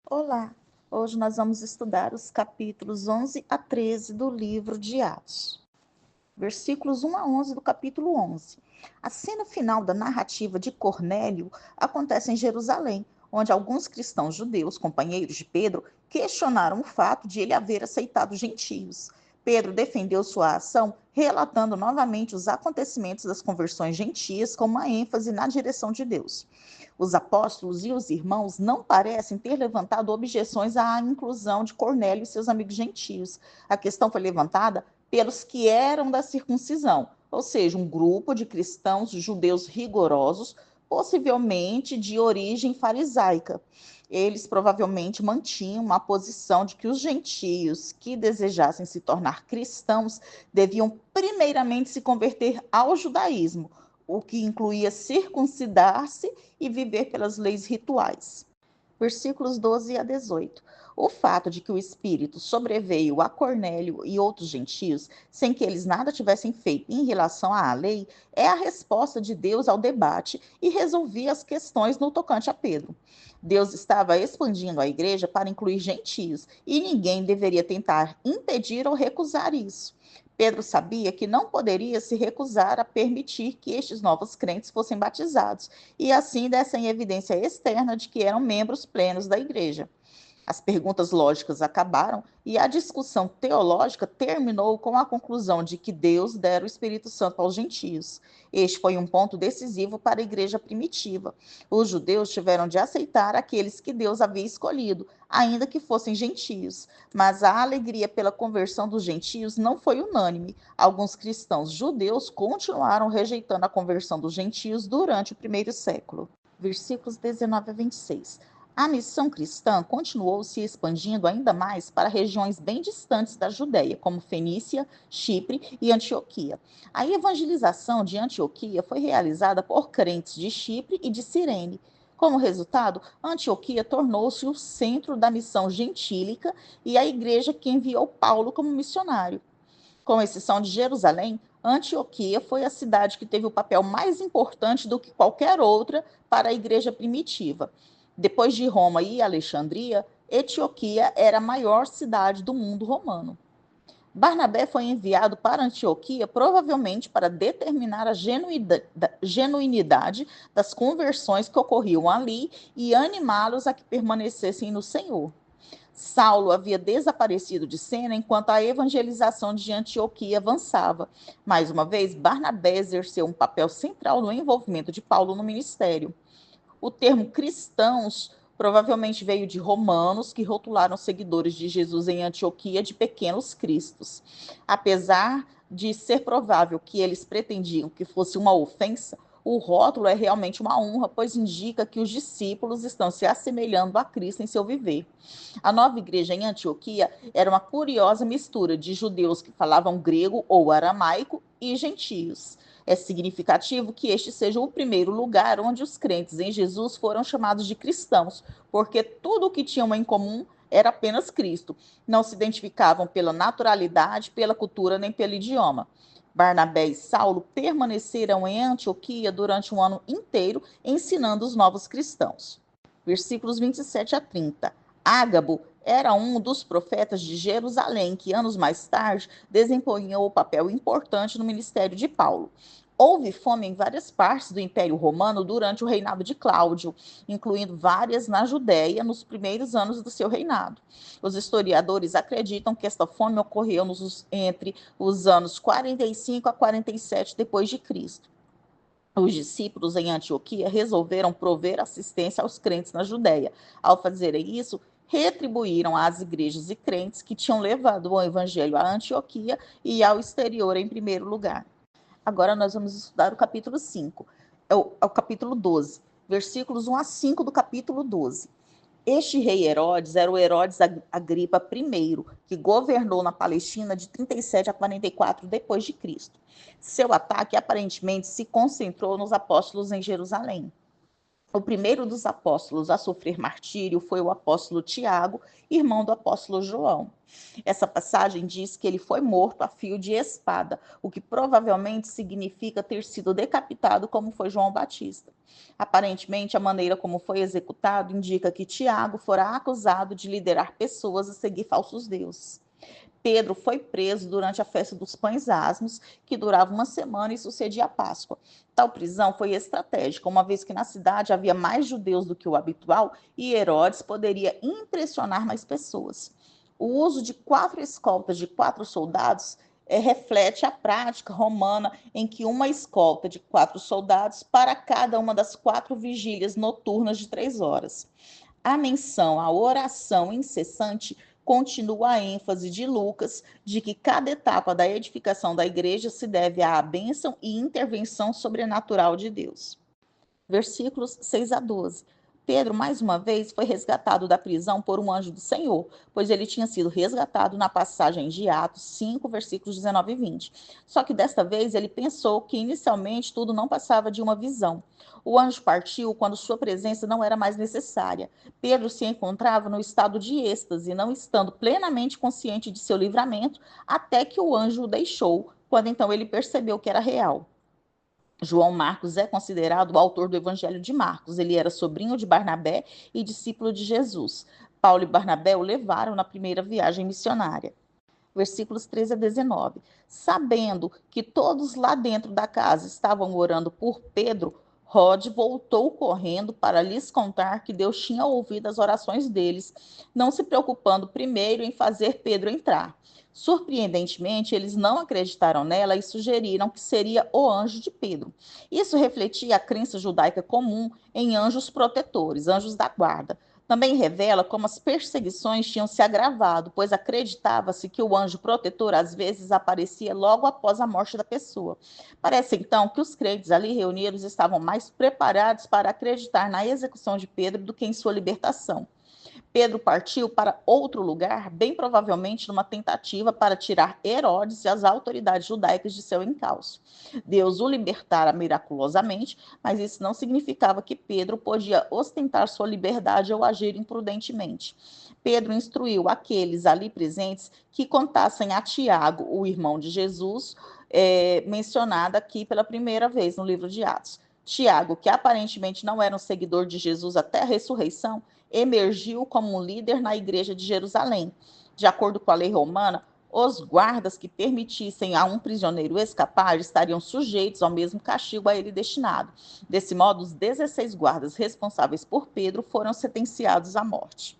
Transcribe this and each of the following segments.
Olá! Hoje nós vamos estudar os capítulos 11 a 13 do livro de Atos. Versículos 1 a 11 do capítulo 11. A cena final da narrativa de Cornélio acontece em Jerusalém, onde alguns cristãos judeus, companheiros de Pedro, questionaram o fato de ele haver aceitado gentios. Pedro defendeu sua ação, relatando novamente os acontecimentos das conversões gentias com uma ênfase na direção de Deus. Os apóstolos e os irmãos não parecem ter levantado objeções à inclusão de Cornélio e seus amigos gentios. A questão foi levantada pelos que eram da circuncisão, ou seja, um grupo de cristãos judeus rigorosos, possivelmente de origem farisaica. Eles provavelmente mantinham uma posição de que os gentios que desejassem se tornar cristãos deviam primeiramente se converter ao judaísmo, o que incluía circuncidar-se e viver pelas leis rituais. Versículos 12 a 18. O fato de que o Espírito sobreveio a Cornélio e outros gentios, sem que eles nada tivessem feito em relação à lei, é a resposta de Deus ao debate e resolvia as questões no tocante a Pedro. Deus estava expandindo a igreja para incluir gentios, e ninguém deveria tentar impedir ou recusar isso. Pedro sabia que não poderia se recusar a permitir que estes novos crentes fossem batizados, e assim dessem evidência externa de que eram membros plenos da igreja. As perguntas lógicas acabaram e a discussão teológica terminou com a conclusão de que Deus dera o Espírito Santo aos gentios. Este foi um ponto decisivo para a igreja primitiva. Os judeus tiveram de aceitar aqueles que Deus havia escolhido, ainda que fossem gentios. Mas a alegria pela conversão dos gentios não foi unânime. Alguns cristãos judeus continuaram rejeitando a conversão dos gentios durante o primeiro século. Versículos 19 a 26. A missão cristã continuou se expandindo ainda mais para regiões bem distantes da Judéia, como Fenícia, Chipre e Antioquia. A evangelização de Antioquia foi realizada por crentes de Chipre e de Cirene. Como resultado, Antioquia tornou-se o centro da missão gentílica e a igreja que enviou Paulo como missionário. Com exceção de Jerusalém, Antioquia foi a cidade que teve o papel mais importante do que qualquer outra para a igreja primitiva. Depois de Roma e Alexandria, Antioquia era a maior cidade do mundo romano. Barnabé foi enviado para Antioquia provavelmente para determinar a genuinidade das conversões que ocorriam ali e animá-los a que permanecessem no Senhor. Saulo havia desaparecido de cena enquanto a evangelização de Antioquia avançava. Mais uma vez, Barnabé exerceu um papel central no envolvimento de Paulo no ministério. O termo cristãos provavelmente veio de romanos que rotularam seguidores de Jesus em Antioquia de pequenos cristos. Apesar de ser provável que eles pretendiam que fosse uma ofensa, o rótulo é realmente uma honra, pois indica que os discípulos estão se assemelhando a Cristo em seu viver. A nova igreja em Antioquia era uma curiosa mistura de judeus que falavam grego ou aramaico e gentios. É significativo que este seja o primeiro lugar onde os crentes em Jesus foram chamados de cristãos, porque tudo o que tinham em comum era apenas Cristo. Não se identificavam pela naturalidade, pela cultura, nem pelo idioma. Barnabé e Saulo permaneceram em Antioquia durante um ano inteiro, ensinando os novos cristãos. Versículos 27 a 30. Ágabo era um dos profetas de Jerusalém que, anos mais tarde, desempenhou um papel importante no ministério de Paulo. Houve fome em várias partes do Império Romano durante o reinado de Cláudio, incluindo várias na Judéia nos primeiros anos do seu reinado. Os historiadores acreditam que esta fome ocorreu entre os anos 45 a 47 depois de Cristo. Os discípulos em Antioquia resolveram prover assistência aos crentes na Judéia. Ao fazerem isso, retribuíram às igrejas e crentes que tinham levado o evangelho à Antioquia e ao exterior em primeiro lugar. Agora nós vamos estudar o capítulo 5, é o capítulo 12, versículos 1 a 5 do capítulo 12. Este rei Herodes era o Herodes Agripa I, que governou na Palestina de 37 a 44 depois de Cristo. Seu ataque aparentemente se concentrou nos apóstolos em Jerusalém. O primeiro dos apóstolos a sofrer martírio foi o apóstolo Tiago, irmão do apóstolo João. Essa passagem diz que ele foi morto a fio de espada, o que provavelmente significa ter sido decapitado, como foi João Batista. Aparentemente, a maneira como foi executado indica que Tiago fora acusado de liderar pessoas a seguir falsos deuses. Pedro foi preso durante a festa dos pães asmos, que durava uma semana e sucedia a Páscoa. Tal prisão foi estratégica, uma vez que na cidade havia mais judeus do que o habitual e Herodes poderia impressionar mais pessoas. O uso de 4 escoltas de 4 soldados reflete a prática romana em que uma escolta de 4 soldados para cada uma das 4 vigílias noturnas de 3 horas. A menção à oração incessante continua a ênfase de Lucas de que cada etapa da edificação da igreja se deve à bênção e intervenção sobrenatural de Deus. Versículos 6 a 12. Pedro, mais uma vez, foi resgatado da prisão por um anjo do Senhor, pois ele tinha sido resgatado na passagem de Atos 5, versículos 19 e 20. Só que desta vez ele pensou que inicialmente tudo não passava de uma visão. O anjo partiu quando sua presença não era mais necessária. Pedro se encontrava no estado de êxtase, não estando plenamente consciente de seu livramento, até que o anjo o deixou, quando então ele percebeu que era real. João Marcos é considerado o autor do Evangelho de Marcos. Ele era sobrinho de Barnabé e discípulo de Jesus. Paulo e Barnabé o levaram na primeira viagem missionária. Versículos 13 a 19. Sabendo que todos lá dentro da casa estavam orando por Pedro, Rode voltou correndo para lhes contar que Deus tinha ouvido as orações deles, não se preocupando primeiro em fazer Pedro entrar. Surpreendentemente, eles não acreditaram nela e sugeriram que seria o anjo de Pedro. Isso refletia a crença judaica comum em anjos protetores, anjos da guarda. Também revela como as perseguições tinham se agravado, pois acreditava-se que o anjo protetor às vezes aparecia logo após a morte da pessoa. Parece então que os crentes ali reunidos estavam mais preparados para acreditar na execução de Pedro do que em sua libertação. Pedro partiu para outro lugar, bem provavelmente numa tentativa para tirar Herodes e as autoridades judaicas de seu encalço. Deus o libertara miraculosamente, mas isso não significava que Pedro podia ostentar sua liberdade ou agir imprudentemente. Pedro instruiu aqueles ali presentes que contassem a Tiago, o irmão de Jesus, mencionado aqui pela primeira vez no livro de Atos. Tiago, que aparentemente não era um seguidor de Jesus até a ressurreição, emergiu como um líder na igreja de Jerusalém. De acordo com a lei romana, os guardas que permitissem a um prisioneiro escapar estariam sujeitos ao mesmo castigo a ele destinado. Desse modo, os 16 guardas responsáveis por Pedro foram sentenciados à morte.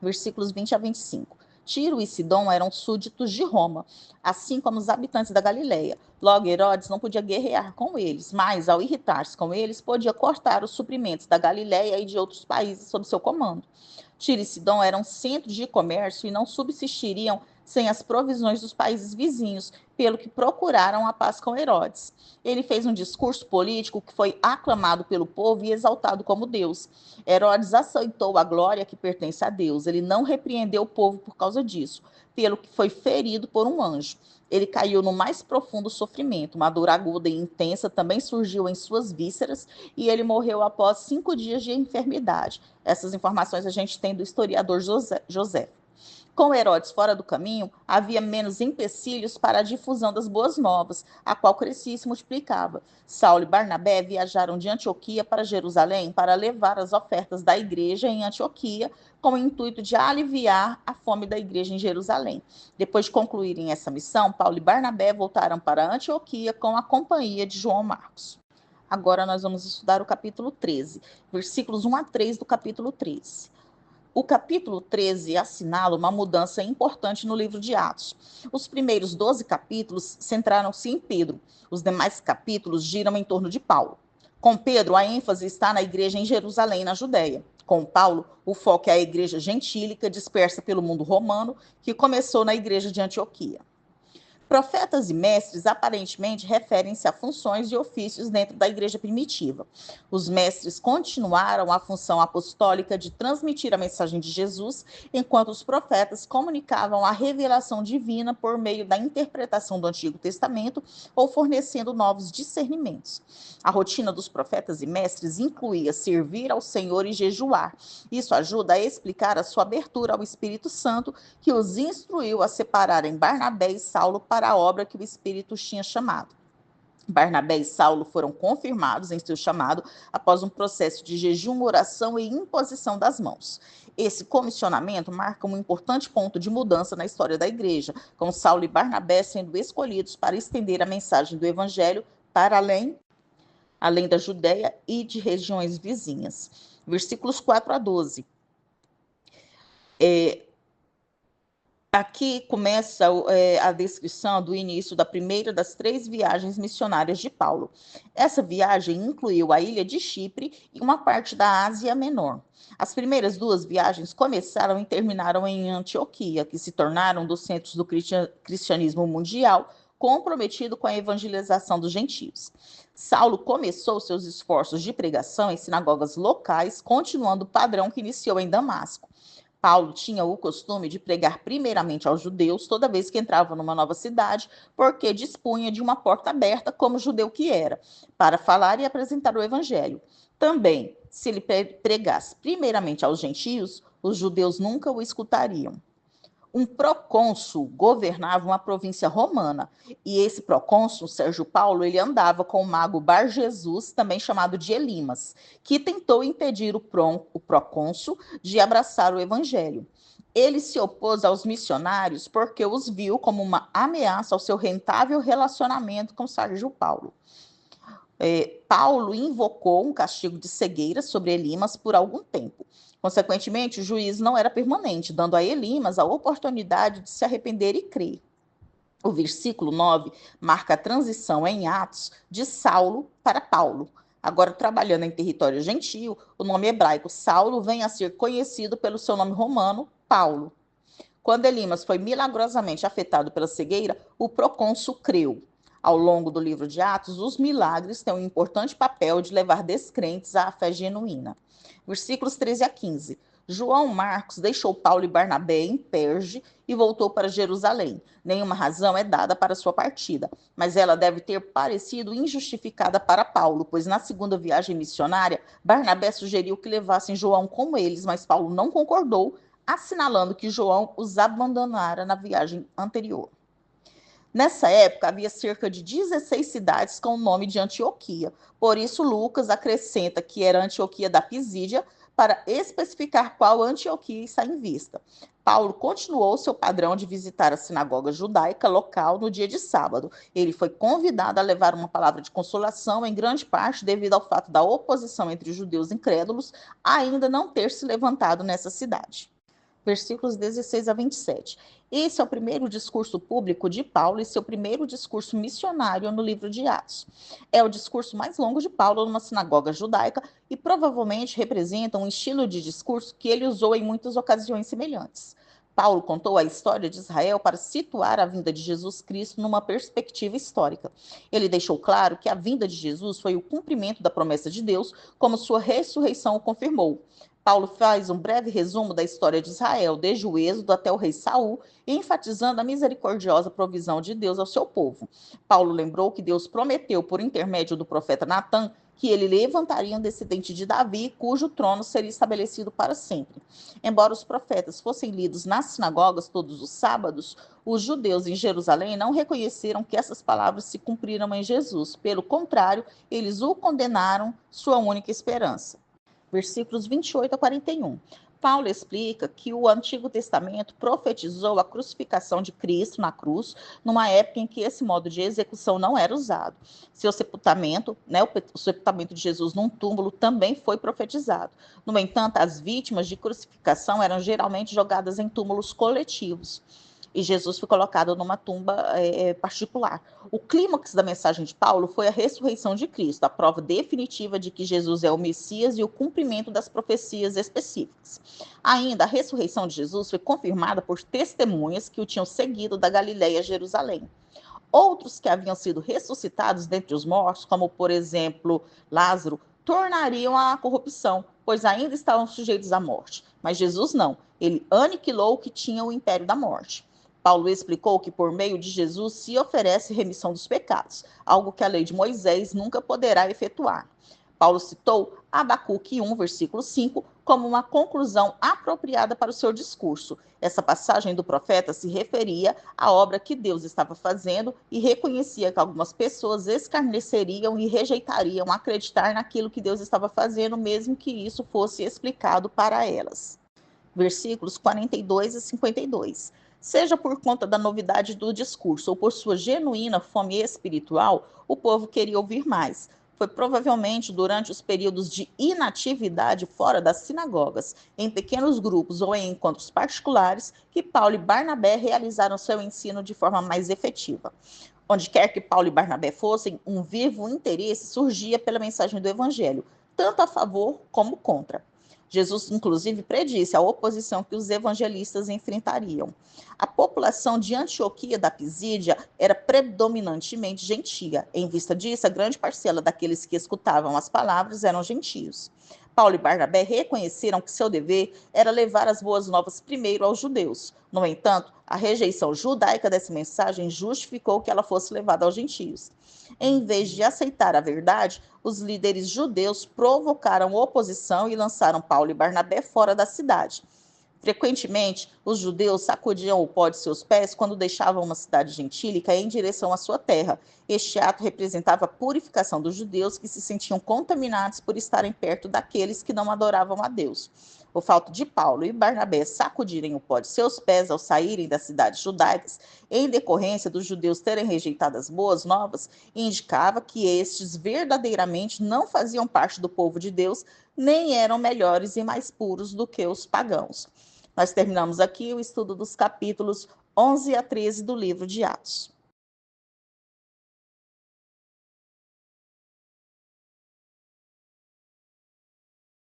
Versículos 20 a 25. Tiro e Sidom eram súditos de Roma, assim como os habitantes da Galileia. Logo, Herodes não podia guerrear com eles, mas, ao irritar-se com eles, podia cortar os suprimentos da Galileia e de outros países sob seu comando. Tiro e Sidom eram centros de comércio e não subsistiriam sem as provisões dos países vizinhos, pelo que procuraram a paz com Herodes. Ele fez um discurso político que foi aclamado pelo povo e exaltado como Deus. Herodes aceitou a glória que pertence a Deus. Ele não repreendeu o povo por causa disso, pelo que foi ferido por um anjo. Ele caiu no mais profundo sofrimento. Uma dor aguda e intensa também surgiu em suas vísceras e ele morreu após 5 dias de enfermidade. Essas informações a gente tem do historiador José. Com Herodes fora do caminho, havia menos empecilhos para a difusão das boas novas, a qual crescia e se multiplicava. Saulo e Barnabé viajaram de Antioquia para Jerusalém para levar as ofertas da igreja em Antioquia, com o intuito de aliviar a fome da igreja em Jerusalém. Depois de concluírem essa missão, Paulo e Barnabé voltaram para Antioquia com a companhia de João Marcos. Agora nós vamos estudar o capítulo 13, versículos 1 a 3 do capítulo 13. O capítulo 13 assinala uma mudança importante no livro de Atos. Os primeiros 12 capítulos centraram-se em Pedro. Os demais capítulos giram em torno de Paulo. Com Pedro, a ênfase está na igreja em Jerusalém, na Judéia. Com Paulo, o foco é a igreja gentílica dispersa pelo mundo romano, que começou na igreja de Antioquia. Profetas e mestres aparentemente referem-se a funções e ofícios dentro da igreja primitiva. Os mestres continuaram a função apostólica de transmitir a mensagem de Jesus, enquanto os profetas comunicavam a revelação divina por meio da interpretação do Antigo Testamento ou fornecendo novos discernimentos. A rotina dos profetas e mestres incluía servir ao Senhor e jejuar. Isso ajuda a explicar a sua abertura ao Espírito Santo, que os instruiu a separarem Barnabé e Saulo para a obra que o Espírito tinha chamado. Barnabé e Saulo foram confirmados em seu chamado após um processo de jejum, oração e imposição das mãos. Esse comissionamento marca um importante ponto de mudança na história da igreja, com Saulo e Barnabé sendo escolhidos para estender a mensagem do evangelho para além da Judéia e de regiões vizinhas. Versículos 4 a 12. Aqui começa a descrição do início da primeira das 3 viagens missionárias de Paulo. Essa viagem incluiu a ilha de Chipre e uma parte da Ásia Menor. As primeiras 2 viagens começaram e terminaram em Antioquia, que se tornaram um dos centros do cristianismo mundial, comprometido com a evangelização dos gentios. Saulo começou seus esforços de pregação em sinagogas locais, continuando o padrão que iniciou em Damasco. Paulo tinha o costume de pregar primeiramente aos judeus toda vez que entrava numa nova cidade, porque dispunha de uma porta aberta, como judeu que era, para falar e apresentar o evangelho. Também, se ele pregasse primeiramente aos gentios, os judeus nunca o escutariam. Um procônsul governava uma província romana, e esse procônsul, Sérgio Paulo, ele andava com o mago Bar-Jesus, também chamado de Elimas, que tentou impedir o procônsul de abraçar o evangelho. Ele se opôs aos missionários porque os viu como uma ameaça ao seu rentável relacionamento com Sérgio Paulo. Paulo invocou um castigo de cegueira sobre Elimas por algum tempo. Consequentemente, o juízo não era permanente, dando a Elimas a oportunidade de se arrepender e crer. O versículo 9 marca a transição em Atos de Saulo para Paulo. Agora, trabalhando em território gentio, o nome hebraico Saulo vem a ser conhecido pelo seu nome romano, Paulo. Quando Elimas foi milagrosamente afetado pela cegueira, o procônsul creu. Ao longo do livro de Atos, os milagres têm um importante papel de levar descrentes à fé genuína. Versículos 13 a 15. João Marcos deixou Paulo e Barnabé em Perge e voltou para Jerusalém. Nenhuma razão é dada para sua partida, mas ela deve ter parecido injustificada para Paulo, pois na segunda viagem missionária, Barnabé sugeriu que levassem João com eles, mas Paulo não concordou, assinalando que João os abandonara na viagem anterior. Nessa época, havia cerca de 16 cidades com o nome de Antioquia. Por isso, Lucas acrescenta que era Antioquia da Pisídia para especificar qual Antioquia está em vista. Paulo continuou seu padrão de visitar a sinagoga judaica local no dia de sábado. Ele foi convidado a levar uma palavra de consolação, em grande parte devido ao fato da oposição entre os judeus incrédulos ainda não ter se levantado nessa cidade. Versículos 16 a 27. Esse é o primeiro discurso público de Paulo e seu primeiro discurso missionário no livro de Atos. É o discurso mais longo de Paulo numa sinagoga judaica e provavelmente representa um estilo de discurso que ele usou em muitas ocasiões semelhantes. Paulo contou a história de Israel para situar a vinda de Jesus Cristo numa perspectiva histórica. Ele deixou claro que a vinda de Jesus foi o cumprimento da promessa de Deus, como sua ressurreição o confirmou. Paulo faz um breve resumo da história de Israel, desde o Êxodo até o rei Saul, enfatizando a misericordiosa provisão de Deus ao seu povo. Paulo lembrou que Deus prometeu, por intermédio do profeta Natã, que ele levantaria um descendente de Davi, cujo trono seria estabelecido para sempre. Embora os profetas fossem lidos nas sinagogas todos os sábados, os judeus em Jerusalém não reconheceram que essas palavras se cumpriram em Jesus. Pelo contrário, eles o condenaram, sua única esperança. Versículos 28 a 41. Paulo explica que o Antigo Testamento profetizou a crucificação de Cristo na cruz, numa época em que esse modo de execução não era usado. Seu sepultamento, o sepultamento de Jesus num túmulo, também foi profetizado. No entanto, as vítimas de crucificação eram geralmente jogadas em túmulos coletivos. e Jesus foi colocado numa tumba particular. O clímax da mensagem de Paulo foi a ressurreição de Cristo, a prova definitiva de que Jesus é o Messias e o cumprimento das profecias específicas. Ainda, a ressurreição de Jesus foi confirmada por testemunhas que o tinham seguido da Galiléia a Jerusalém. Outros que haviam sido ressuscitados dentre os mortos, como por exemplo Lázaro, tornariam a corrupção, pois ainda estavam sujeitos à morte. Mas Jesus não, ele aniquilou o que tinha o império da morte. Paulo explicou que por meio de Jesus se oferece remissão dos pecados, algo que a lei de Moisés nunca poderá efetuar. Paulo citou Abacuque 1, versículo 5, como uma conclusão apropriada para o seu discurso. Essa passagem do profeta se referia à obra que Deus estava fazendo e reconhecia que algumas pessoas escarneceriam e rejeitariam acreditar naquilo que Deus estava fazendo, mesmo que isso fosse explicado para elas. Versículos 42 e 52. Seja por conta da novidade do discurso ou por sua genuína fome espiritual, o povo queria ouvir mais. Foi provavelmente durante os períodos de inatividade fora das sinagogas, em pequenos grupos ou em encontros particulares, que Paulo e Barnabé realizaram seu ensino de forma mais efetiva. Onde quer que Paulo e Barnabé fossem, um vivo interesse surgia pela mensagem do evangelho, tanto a favor como contra. Jesus, inclusive, predisse a oposição que os evangelistas enfrentariam. A população de Antioquia da Pisídia era predominantemente gentia. Em vista disso, a grande parcela daqueles que escutavam as palavras eram gentios. Paulo e Barnabé reconheceram que seu dever era levar as boas novas primeiro aos judeus. No entanto, a rejeição judaica dessa mensagem justificou que ela fosse levada aos gentios. Em vez de aceitar a verdade, os líderes judeus provocaram oposição e lançaram Paulo e Barnabé fora da cidade. Frequentemente, os judeus sacudiam o pó de seus pés quando deixavam uma cidade gentílica em direção à sua terra. Este ato representava a purificação dos judeus que se sentiam contaminados por estarem perto daqueles que não adoravam a Deus. O fato de Paulo e Barnabé sacudirem o pó de seus pés ao saírem das cidades judaicas, em decorrência dos judeus terem rejeitado as boas novas, indicava que estes verdadeiramente não faziam parte do povo de Deus, nem eram melhores e mais puros do que os pagãos. Nós terminamos aqui o estudo dos capítulos 11 a 13 do livro de Atos.